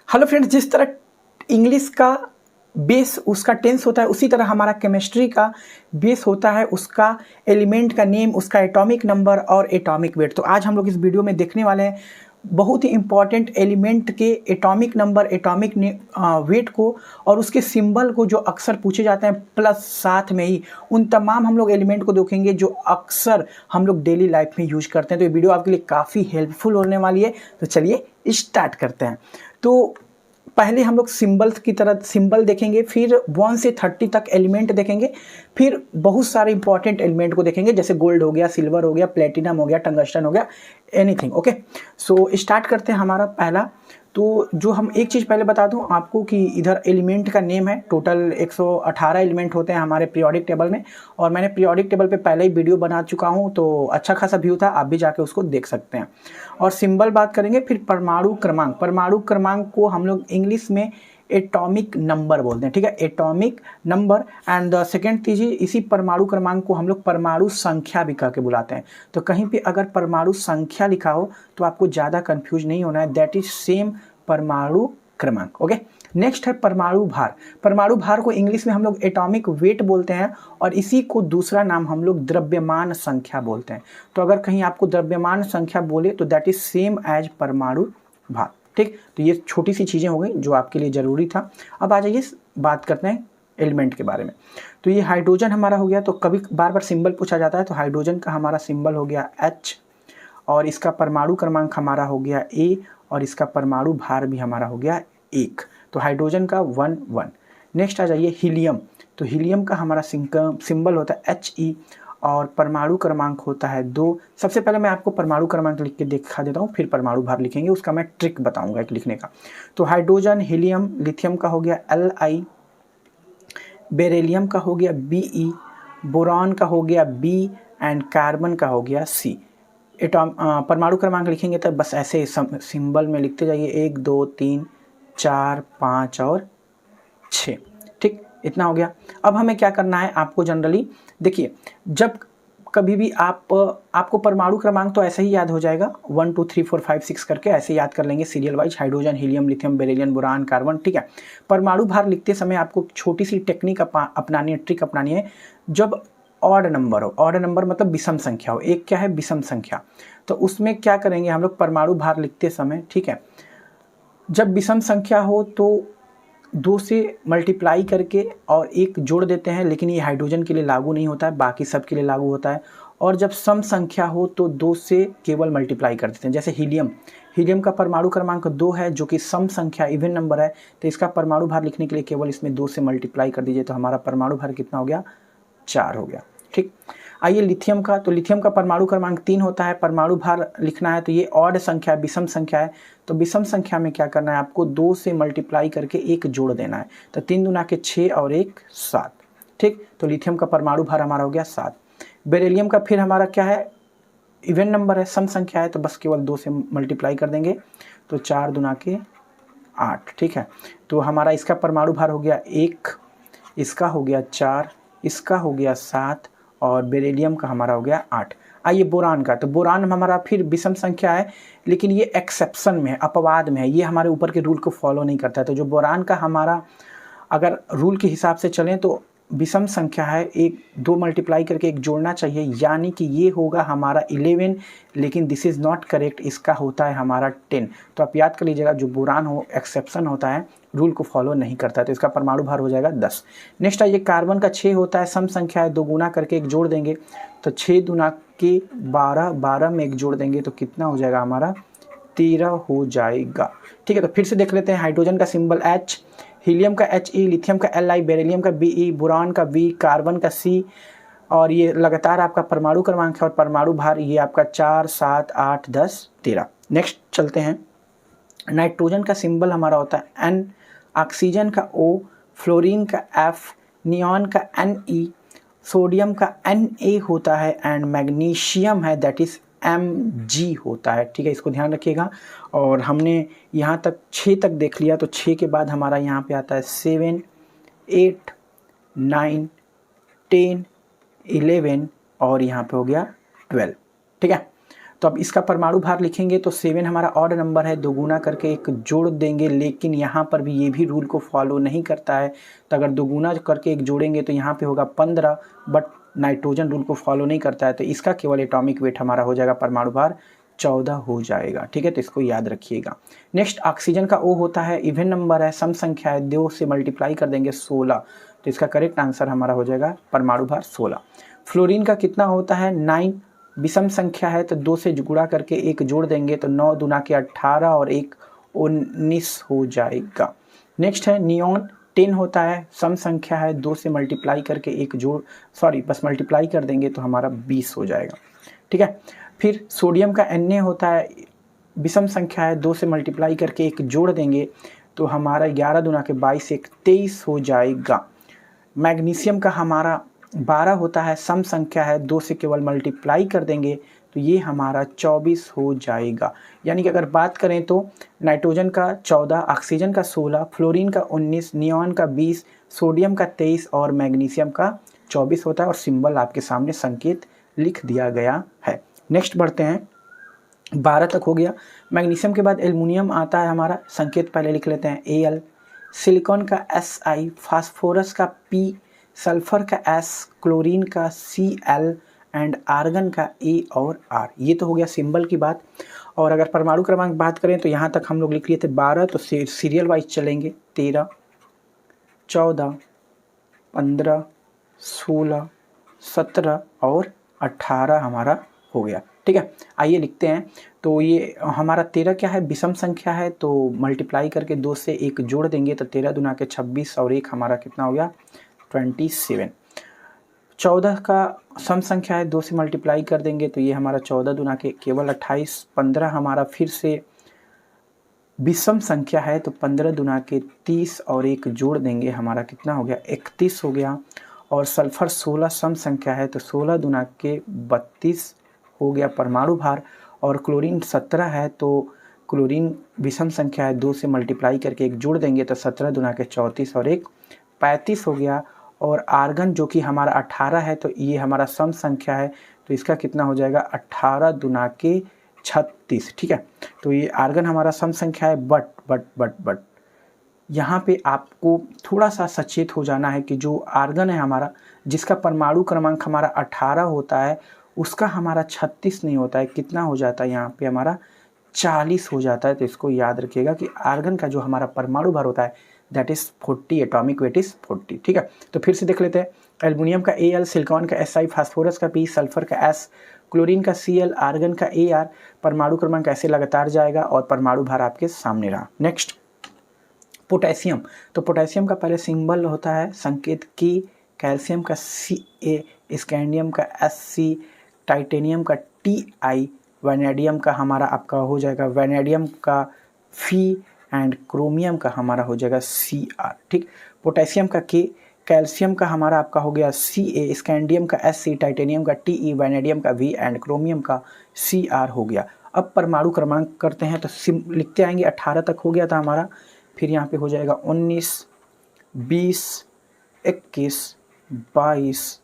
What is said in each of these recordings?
Hello friends, जिस तरह English का बेस उसका टेंस होता है उसी तरह हमारा केमिस्ट्री का बेस होता है उसका एलिमेंट का नेम, उसका एटॉमिक नंबर और एटॉमिक वेट। तो आज हम लोग इस वीडियो में देखने वाले हैं बहुत ही इंपॉर्टेंट एलिमेंट के एटॉमिक नंबर, एटॉमिक वेट को और उसके सिंबल को जो अक्सर पूछे जाते हैं, प्लस साथ में ही उन तमाम हम लोग एलिमेंट को देखेंगे जो अक्सर हम लोग डेली लाइफ में यूज करते हैं। तो ये वीडियो आपके लिए काफ़ी हेल्पफुल होने वाली है। तो चलिए स्टार्ट करते हैं। तो पहले हम लोग सिंबल्स की तरह सिंबल देखेंगे, फिर 1 से 30 तक एलिमेंट देखेंगे, फिर बहुत सारे इंपॉर्टेंट एलिमेंट को देखेंगे जैसे गोल्ड हो गया, सिल्वर हो गया, प्लेटिनम हो गया, टंगस्टन हो गया, एनीथिंग। ओके, सो स्टार्ट करते हैं हमारा पहला। तो जो हम एक चीज़ पहले बता दूं आपको कि इधर एलिमेंट का नेम है, टोटल 118 एलिमेंट होते हैं हमारे पीरियोडिक टेबल में, और मैंने पीरियोडिक टेबल पे पहले ही वीडियो बना चुका हूं, तो अच्छा खासा व्यू था, आप भी जाके उसको देख सकते हैं। और सिंबल बात करेंगे, फिर परमाणु क्रमांक। परमाणु क्रमांक को हम लोग इंग्लिश में एटॉमिक नंबर बोलते हैं, ठीक है, atomic number. And the second चीज़, इसी परमाणु क्रमांक को हम लोग परमाणु संख्या भी कह के बुलाते हैं। तो कहीं पे अगर परमाणु संख्या लिखा हो तो आपको ज़्यादा कंफ्यूज नहीं होना है, दैट इज सेम परमाणु क्रमांक। ओके, नेक्स्ट है परमाणु भार। परमाणु भार को इंग्लिश में हम लोग एटॉमिक वेट बोलते हैं, और इसी को दूसरा नाम हम लोग द्रव्यमान संख्या बोलते हैं। तो अगर कहीं आपको द्रव्यमान संख्या बोले तो दैट इज सेम एज परमाणु भार। ठीक, तो ये छोटी सी चीज़ें हो गई जो आपके लिए ज़रूरी था। अब आ जाइए बात करते हैं एलिमेंट के बारे में। तो ये हाइड्रोजन हमारा हो गया। तो कभी बार बार सिंबल पूछा जाता है, तो हाइड्रोजन का हमारा सिंबल हो गया H, और इसका परमाणु क्रमांक हमारा हो गया A, और इसका परमाणु भार भी हमारा हो गया 1। तो हाइड्रोजन का 1 1। नेक्स्ट आ जाइए हीलियम। तो हीलियम का हमारा सिंबल होता है He, और परमाणु क्रमांक होता है 2। सबसे पहले मैं आपको परमाणु क्रमांक लिख के दिखा देता हूँ, फिर परमाणु भार लिखेंगे, उसका मैं ट्रिक बताऊंगा एक लिखने का। तो हाइड्रोजन, हीलियम, लिथियम का हो गया Li, बेरिलियम का हो गया Be, बोरॉन का हो गया B, एंड कार्बन का हो गया C। परमाणु क्रमांक लिखेंगे तो बस ऐसे सिंबल में लिखते जाइए, 1 2 3 4 5 और 6। ठीक, इतना हो गया। अब हमें क्या करना है, आपको जनरली देखिए, जब कभी भी आपको परमाणु क्रमांक तो ऐसे ही याद हो जाएगा, 1 2 3 4 5 6 करके ऐसे याद कर लेंगे serial wise, hydrogen, helium, lithium, beryllium, boron, carbon. ठीक है, परमाणु भार लिखते समय आपको छोटी सी टेक्निक अपनानी है, ट्रिक अपनानी है। जब ऑड नंबर हो, ऑड नंबर मतलब विषम संख्या हो, एक क्या है विषम संख्या, तो उसमें क्या करेंगे हम लोग परमाणु भार लिखते समय, ठीक है, जब विषम संख्या हो तो 2 से मल्टीप्लाई करके और 1 जोड़ देते हैं, लेकिन ये हाइड्रोजन के लिए लागू नहीं होता है, बाकी सब के लिए लागू होता है। और जब सम संख्या हो तो 2 से केवल मल्टीप्लाई कर देते हैं, जैसे हीलियम। हीलियम का परमाणु क्रमांक 2 है, जो कि सम संख्या इवन नंबर है, तो इसका परमाणु भार लिखने के लिए केवल इसमें 2 से मल्टीप्लाई कर दीजिए, तो हमारा परमाणु भार कितना हो गया, 4 हो गया। ठीक, आइए लिथियम का। तो लिथियम का परमाणु क्रमांक 3 होता है, परमाणु भार लिखना है तो ये ऑड संख्या है, विषम संख्या है। तो विषम संख्या में क्या करना है, आपको 2 से मल्टीप्लाई करके 1 जोड़ देना है, तो 3 दूना के 6 और 1 7। ठीक, तो लिथियम का परमाणु भार हमारा हो गया 7। बेरिलियम का फिर हमारा क्या है, इवन नंबर है, सम संख्या है, तो बस केवल 2 से मल्टीप्लाई कर देंगे, तो 4 दूना के 8। ठीक है, तो हमारा इसका परमाणु भार हो गया 1, इसका हो गया 4, इसका हो गया 7, और बेरिलियम का हमारा हो गया 8। आइए बोरान का। तो बोरान हमारा फिर विषम संख्या है, लेकिन ये एक्सेप्शन में है, अपवाद में है, ये हमारे ऊपर के रूल को फॉलो नहीं करता है। तो जो बोरान का हमारा अगर रूल के हिसाब से चलें तो विषम संख्या है, 2 मल्टीप्लाई करके 1 जोड़ना चाहिए, यानी कि ये होगा हमारा 11, लेकिन दिस इज़ नॉट करेक्ट, इसका होता है हमारा 10। तो आप याद कर लीजिएगा, जो बोरान हो एक्सेप्शन होता है, रूल को फॉलो नहीं करता है, तो इसका परमाणु भार हो जाएगा 10। नेक्स्ट है ये कार्बन का 6 होता है, सम संख्या है, 2 गुना करके 1 जोड़ देंगे, तो 6 दूना के 12, 12 में 1 जोड़ देंगे तो कितना हो जाएगा हमारा, 13 हो जाएगा। ठीक है, तो फिर से देख लेते हैं। हाइड्रोजन का सिंबल H, हीलियम का He, लिथियम का Li, बेरिलियम का Be, बोरान का V, कार्बन का C, और ये लगातार आपका परमाणु क्रमांक है, और परमाणु भार ये आपका 4 7 8 10 13। नेक्स्ट चलते हैं। नाइट्रोजन का सिंबल हमारा होता है N, ऑक्सीजन का O, फ्लोरीन का F, नियॉन का Ne, सोडियम का Na होता है, एंड मैग्नीशियम है दैट इज Mg होता है। ठीक है, इसको ध्यान रखिएगा। और हमने यहाँ तक 6 तक देख लिया, तो 6 के बाद हमारा यहाँ पे आता है 7 8 9 10 11, और यहाँ पे हो गया 12। ठीक है, तो अब इसका परमाणु भार लिखेंगे तो 7 हमारा ऑड नंबर है, दोगुना करके एक जोड़ देंगे, लेकिन यहाँ पर भी ये भी रूल को फॉलो नहीं करता है। तो अगर दोगुना करके एक जोड़ेंगे तो यहाँ पे होगा 15, बट नाइट्रोजन रूल को फॉलो नहीं करता है, तो इसका केवल एटॉमिक वेट हमारा हो जाएगा परमाणु भार 14 हो जाएगा। ठीक है, तो इसको याद रखिएगा। नेक्स्ट ऑक्सीजन का O होता है, इवन नंबर है, सम संख्या है, 2 से मल्टीप्लाई कर देंगे 16, तो इसका करेक्ट आंसर हमारा हो जाएगा परमाणु भार 16। फ्लोरीन का कितना होता है 9, विषम संख्या है तो 2 से गुणा करके 1 जोड़ देंगे तो 9 दूना के 18 और 1 19 हो जाएगा। नेक्स्ट है नियॉन 10 होता है, सम संख्या है, 2 से मल्टीप्लाई करके एक जोड़ बस मल्टीप्लाई कर देंगे तो हमारा 20 हो जाएगा। ठीक है, फिर सोडियम का Na होता है, विषम संख्या है, 2 से मल्टीप्लाई करके एक जोड़ देंगे तो हमारा 11 दूना के 22 1 23 हो जाएगा। मैग्नीशियम का हमारा 12 होता है, सम संख्या है, 2 से केवल मल्टीप्लाई कर देंगे तो ये हमारा 24 हो जाएगा। यानी कि अगर बात करें तो नाइट्रोजन का 14, ऑक्सीजन का 16, फ्लोरीन का 19, नियॉन का 20, सोडियम का 23 और मैग्नीशियम का 24 होता है, और सिंबल आपके सामने संकेत लिख दिया गया है। नेक्स्ट बढ़ते हैं, 12 तक हो गया। मैग्नीशियम के बाद एल्युमिनियम आता है हमारा, संकेत पहले लिख लेते हैं Al, सिलिकॉन का Si, फास्फोरस का P, सल्फर का S, क्लोरीन का Cl एंड आर्गन का A और R। ये तो हो गया सिंबल की बात। और अगर परमाणु क्रमांक बात करें तो यहाँ तक हम लोग लिख लिए थे 12, तो सीरियल वाइज चलेंगे, 13, 14, 15, 16, 17 और 18 हमारा हो गया। ठीक है, आइए लिखते हैं। तो ये हमारा 13 क्या है, विषम संख्या है, तो मल्टीप्लाई करके 2 से 1 जोड़ देंगे तो 13 दूना के 26 और 1 हमारा कितना हो गया 27। 14 का सम संख्या है, 2 से मल्टीप्लाई कर देंगे तो ये हमारा 14 दूना के केवल 28। 15 हमारा फिर से विषम संख्या है तो 15 दूना के 30 और 1 जोड़ देंगे, हमारा कितना हो गया 31 हो गया। और सल्फर 16 सम संख्या है तो 16 दूना के 32 हो गया परमाणु भार। और क्लोरीन 17 है तो क्लोरीन विषम संख्या है, 2 से मल्टीप्लाई करके 1 जोड़ देंगे तो 17 दूना के 34 और 1 35 हो गया। और आर्गन जो कि हमारा 18 है तो ये हमारा सम संख्या है, तो इसका कितना हो जाएगा 18 दूना के 36। ठीक है, तो ये आर्गन हमारा सम संख्या है, बट यहाँ पे आपको थोड़ा सा सचेत हो जाना है कि जो आर्गन है हमारा, जिसका परमाणु क्रमांक हमारा 18 होता है, उसका हमारा 36 नहीं होता है, कितना हो जाता है यहाँ पे हमारा 40 हो जाता है। तो इसको याद रखिएगा कि आर्गन का जो हमारा परमाणु भार होता है that is 40, atomic weight is 40। ठीक है, तो फिर से देख लेते हैं। एल्युमिनियम का Al, सिलिकॉन का Si, फास्फोरस का P, सल्फर का S, क्लोरीन का Cl, आर्गन का Ar, परमाणु क्रमांक ऐसे लगातार जाएगा और परमाणु भार आपके सामने रहा। नेक्स्ट पोटेशियम, तो पोटेशियम का पहले सिंबल होता है संकेत की, कैल्शियम का Ca, स्कैंडियम का Sc, टाइटेनियम का Ti, वैनेडियम का हमारा आपका हो जाएगा वैनेडियम का Fe एंड क्रोमियम का हमारा हो जाएगा Cr। ठीक, पोटेशियम का K, कैल्शियम का हमारा आपका हो गया Ca, स्कैंडियम का Sc, टाइटेनियम का Te, वैनेडियम का V एंड क्रोमियम का Cr हो गया। अब परमाणु क्रमांक करते हैं तो लिखते आएंगे, 18 तक हो गया था हमारा, फिर यहाँ पे हो जाएगा 19, 20, 21, 22,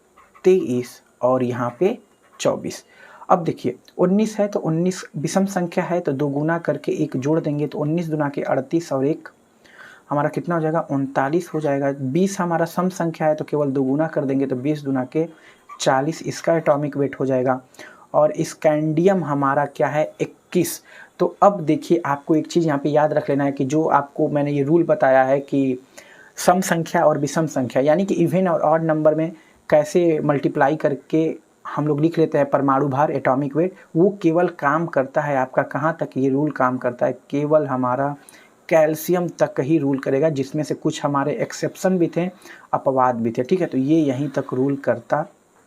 23 और यहाँ पे 24। अब देखिए 19 है तो 19 विषम संख्या है तो 2 गुना करके 1 जोड़ देंगे तो 19 दूना के 38 और 1 हमारा कितना हो जाएगा 39 हो जाएगा। 20 हमारा सम संख्या है तो केवल 2 गुना कर देंगे तो 20 दूना के 40, इसका एटॉमिक वेट हो जाएगा। और स्कैंडियम हमारा क्या है 21। तो अब देखिए आपको एक चीज़ यहाँ पे याद रख लेना है कि जो आपको मैंने ये रूल बताया है कि सम संख्या और विषम संख्या यानी कि इवन और ऑड नंबर में कैसे मल्टीप्लाई करके हम लोग लिख लेते हैं परमाणु भार, एटॉमिक वेट, वो केवल काम करता है आपका कहाँ तक ये रूल काम करता है, केवल हमारा कैल्शियम तक ही रूल करेगा, जिसमें से कुछ हमारे एक्सेप्शन भी थे, अपवाद भी थे। ठीक है, तो ये यहीं तक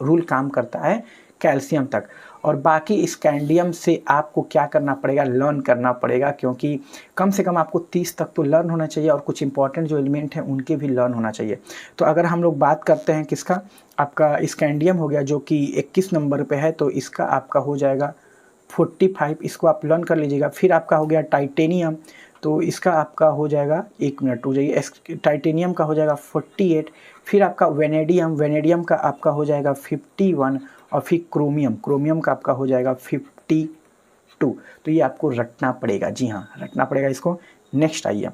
रूल काम करता है कैल्शियम तक। और बाकी स्कैंडियम से आपको क्या करना पड़ेगा, लर्न करना पड़ेगा, क्योंकि कम से कम आपको 30 तक तो लर्न होना चाहिए और कुछ इंपॉर्टेंट जो एलिमेंट हैं उनके भी लर्न होना चाहिए। तो अगर हम लोग बात करते हैं किसका, आपका स्कैंडियम हो गया जो कि 21 नंबर पे है, तो इसका आपका हो जाएगा 45, इसको आप लर्न कर लीजिएगा। फिर आपका हो गया टाइटेनियम, तो इसका आपका हो जाएगा, 1 मिनट हो जाइए, टाइटेनियम का हो जाएगा 48। फिर आपका वेनेडियम का आपका हो जाएगा 51 और फिर क्रोमियम का आपका हो जाएगा 50 F2, तो ये आपको रटना पड़ेगा, जी हाँ रटना पड़ेगा इसको। नेक्स्ट आइए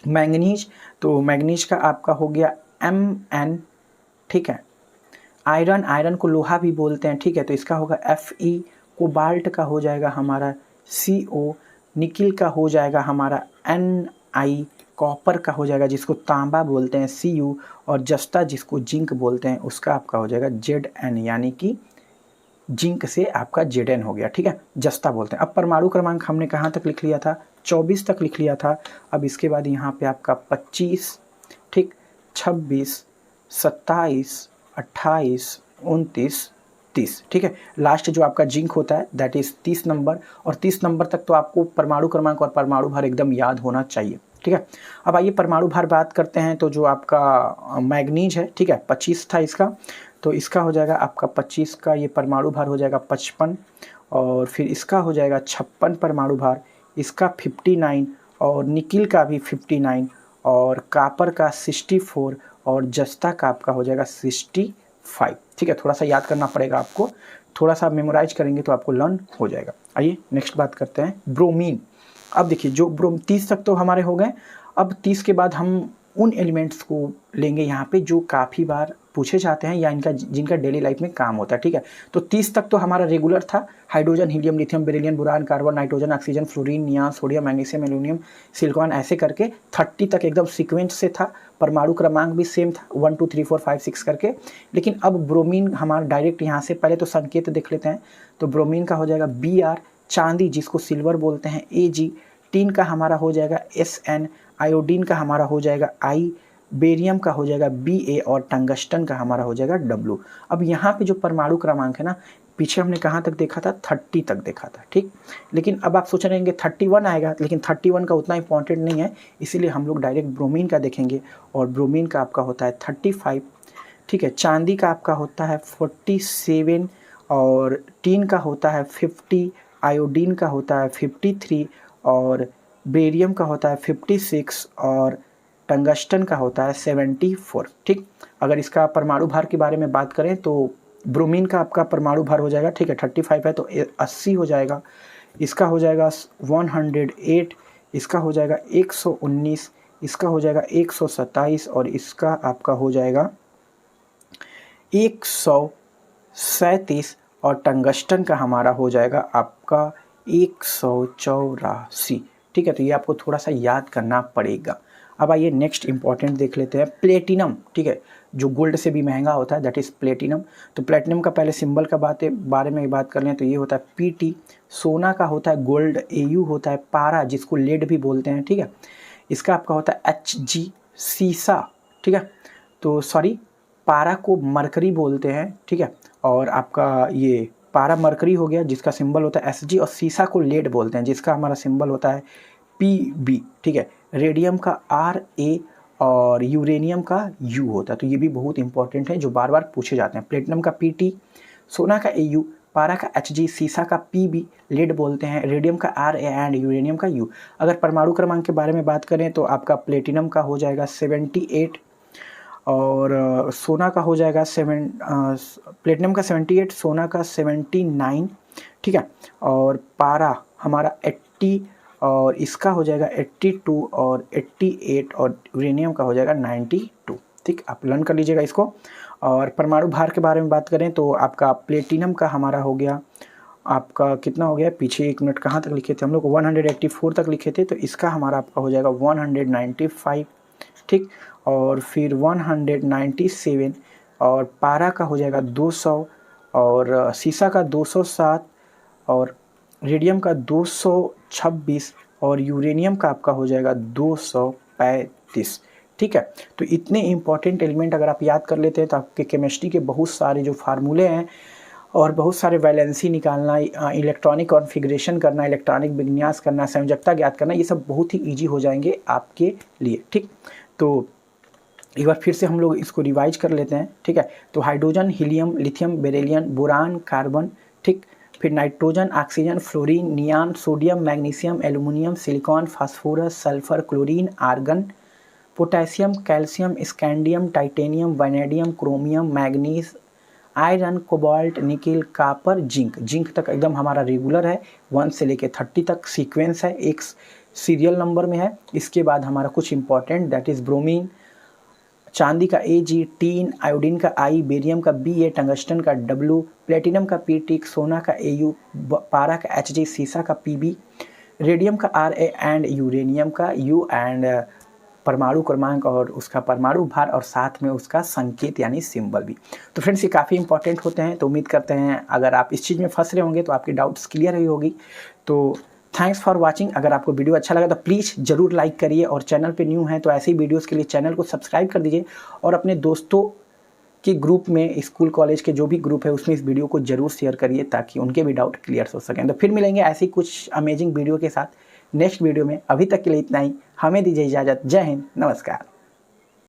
मैंगनीज, तो मैंगनीज का आपका हो गया Mn, ठीक है। आयरन, आयरन को लोहा भी बोलते हैं, ठीक है, तो इसका होगा Fe। कोबाल्ट का हो जाएगा हमारा Co। निकिल का हो जाएगा हमारा Ni। कॉपर का हो जाएगा जिसको तांबा बोलते हैं Cu। और जस्ता जिसको जिंक बोलते हैं उसका आपका हो जाएगा Zn, यानी कि जिंक से आपका Zn हो गया, ठीक है, जस्ता बोलते हैं। अब परमाणु क्रमांक हमने कहाँ तक लिख लिया था, 24 तक लिख लिया था। अब इसके बाद यहाँ पे आपका 25, ठीक, 26, 27, 28, 29, 30, ठीक है। लास्ट जो आपका जिंक होता है दैट इज 30 नंबर, और 30 नंबर तक तो आपको परमाणु क्रमांक और परमाणु भार एकदम याद होना चाहिए, ठीक है। अब आइए परमाणु भार बात करते हैं, तो जो आपका मैग्नीज है, ठीक है, 25 था इसका, तो इसका हो जाएगा आपका 25 का ये परमाणु भार हो जाएगा 55, और फिर इसका हो जाएगा 56 परमाणु भार, इसका 59, और निकिल का भी 59, और कापर का 64, और जस्ता का आपका हो जाएगा 65, ठीक है। थोड़ा सा याद करना पड़ेगा आपको, थोड़ा सा मेमोराइज करेंगे तो आपको लर्न हो जाएगा। आइए नेक्स्ट बात करते हैं ब्रोमीन। अब देखिए जो 30 तक तो हमारे हो गए, अब 30 के बाद हम उन एलिमेंट्स को लेंगे यहाँ पे जो काफ़ी बार पूछे जाते हैं या इनका जिनका डेली लाइफ में काम होता है, ठीक है। तो 30 तक तो हमारा रेगुलर था, hydrogen, helium, lithium, beryllium, boron, carbon, nitrogen, oxygen, fluorine, neon, sodium, magnesium, aluminium, silicon, ऐसे करके 30 तक एकदम सीक्वेंस से था। परमाणु क्रमांक भी सेम था 1 2 3 4 5 6 करके। लेकिन अब ब्रोमीन हमारा डायरेक्ट यहाँ से पहले तो संकेत देख लेते हैं, तो ब्रोमीन का हो जाएगा Br, चांदी जिसको सिल्वर बोलते हैं Ag, टीन का हमारा हो जाएगा Sn, आयोडीन का हमारा हो जाएगा I, बेरियम का हो जाएगा Ba, और टंगस्टन का हमारा हो जाएगा W। अब यहाँ पे जो परमाणु क्रमांक है ना, पीछे हमने कहाँ तक देखा था, 30 तक देखा था, ठीक। लेकिन अब आप सोच रहेंगे 31 आएगा, लेकिन 31 का उतना इंपॉर्टेंट नहीं है, इसीलिए हम लोग डायरेक्ट ब्रोमीन का देखेंगे, और ब्रोमीन का आपका होता है 35, ठीक है। चांदी का आपका होता है 47, और टीन का होता है 50, आयोडीन का होता है 53, और बेरियम का होता है 56, और टंगस्टन का होता है 74, ठीक। अगर इसका परमाणु भार के बारे में बात करें तो ब्रोमीन का आपका परमाणु भार हो जाएगा, ठीक है, 35 है तो 80 हो जाएगा, इसका हो जाएगा 108, इसका हो जाएगा 119, इसका हो जाएगा 127, और इसका आपका हो जाएगा 137, और टंगस्टन का हमारा हो जाएगा आपका 184, ठीक है। तो ये आपको थोड़ा सा याद करना पड़ेगा। अब आइए नेक्स्ट इंपॉर्टेंट देख लेते हैं, प्लेटिनम, ठीक है, जो गोल्ड से भी महंगा होता है, दैट इज़ प्लेटिनम। तो प्लेटिनम का पहले सिंबल का बारे में बात कर लें तो ये होता है Pt। सोना का होता है गोल्ड, Au होता है पारा जिसको लेड भी बोलते हैं, ठीक है, इसका आपका होता है Hg। सीसा, ठीक है, तो सॉरी पारा को मरकरी बोलते हैं, ठीक है, और आपका ये पारा मरकरी हो गया जिसका सिंबल होता है Sg, और सीसा को लेड बोलते हैं जिसका हमारा सिंबल होता है Pb, ठीक है। रेडियम का Ra, और यूरेनियम का U होता है, तो ये भी बहुत इंपॉर्टेंट है जो बार बार पूछे जाते हैं। प्लेटिनम का Pt, सोना का Au, पारा का Hg, सीसा का Pb, लेड बोलते हैं, रेडियम का Ra एंड यूरेनियम का U। अगर परमाणु क्रमांक के बारे में बात करें तो आपका प्लेटिनम का हो जाएगा 78, और सोना का हो जाएगा प्लेटिनम का 78, सोना का 79, ठीक है, और पारा हमारा 80, और इसका हो जाएगा 82, और 88, और यूरेनियम का हो जाएगा 92, ठीक। आप लर्न कर लीजिएगा इसको। और परमाणु भार के बारे में बात करें तो आपका प्लेटिनम का हमारा हो गया आपका कितना हो गया, पीछे एक मिनट कहाँ तक लिखे थे हम लोग, 184 तक लिखे थे, तो इसका हमारा आपका हो जाएगा 195, ठीक, और फिर 197, और पारा का हो जाएगा 200, और सीसा का 207, और रेडियम का 226, और यूरेनियम का आपका हो जाएगा 235, ठीक है। तो इतने इंपॉर्टेंट एलिमेंट अगर आप याद कर लेते हैं तो आपके केमिस्ट्री के बहुत सारे जो फार्मूले हैं और बहुत सारे वैलेंसी निकालना, इलेक्ट्रॉनिक कॉन्फ़िगरेशन करना, इलेक्ट्रॉनिक विन्यास करना, संयोजकता ज्ञात करना, ये सब बहुत ही ईजी हो जाएंगे आपके लिए, ठीक। तो एक बार फिर से हम लोग इसको रिवाइज कर लेते हैं, ठीक है। तो hydrogen, helium, lithium, beryllium, boron, carbon, ठीक, फिर nitrogen, oxygen, fluorine, neon, sodium, magnesium, aluminium, silicon, phosphorus, sulphur, chlorine, argon, potassium, calcium, scandium, titanium, vanadium, chromium, manganese, iron, cobalt, nickel, copper, zinc. Zinc तक एकदम हमारा regular है, 1 से लेके 30 तक sequence है, एक सीरियल नंबर में है। इसके बाद हमारा कुछ इंपॉर्टेंट दैट इज़ ब्रोमीन, चांदी का Ag, टीन, आयोडीन का I, बेरियम का Ba, टंगस्टन का W, प्लेटिनम का Pt, सोना का Au, पारा का Hg, सीसा का Pb, रेडियम का Ra एंड यूरेनियम का U एंड परमाणु क्रमांक और उसका परमाणु भार और साथ में उसका संकेत यानी सिंबल भी। तो फ्रेंड्स ये काफ़ी इंपॉर्टेंट होते हैं। तो उम्मीद करते हैं अगर आप इस चीज़ में फंस रहे होंगे तो आपकी डाउट्स क्लियर हुई होगी। तो थैंक्स फॉर वाचिंग। अगर आपको वीडियो अच्छा लगा तो प्लीज़ ज़रूर लाइक करिए और चैनल पे न्यू हैं तो ऐसे ही वीडियोस के लिए चैनल को सब्सक्राइब कर दीजिए और अपने दोस्तों के ग्रुप में, स्कूल कॉलेज के जो भी ग्रुप है उसमें इस वीडियो को ज़रूर शेयर करिए ताकि उनके भी डाउट क्लियर हो सकें। तो फिर मिलेंगे ऐसी कुछ अमेजिंग वीडियो के साथ नेक्स्ट वीडियो में। अभी तक के लिए इतना ही, हमें दीजिए इजाज़त। जय हिंद, नमस्कार।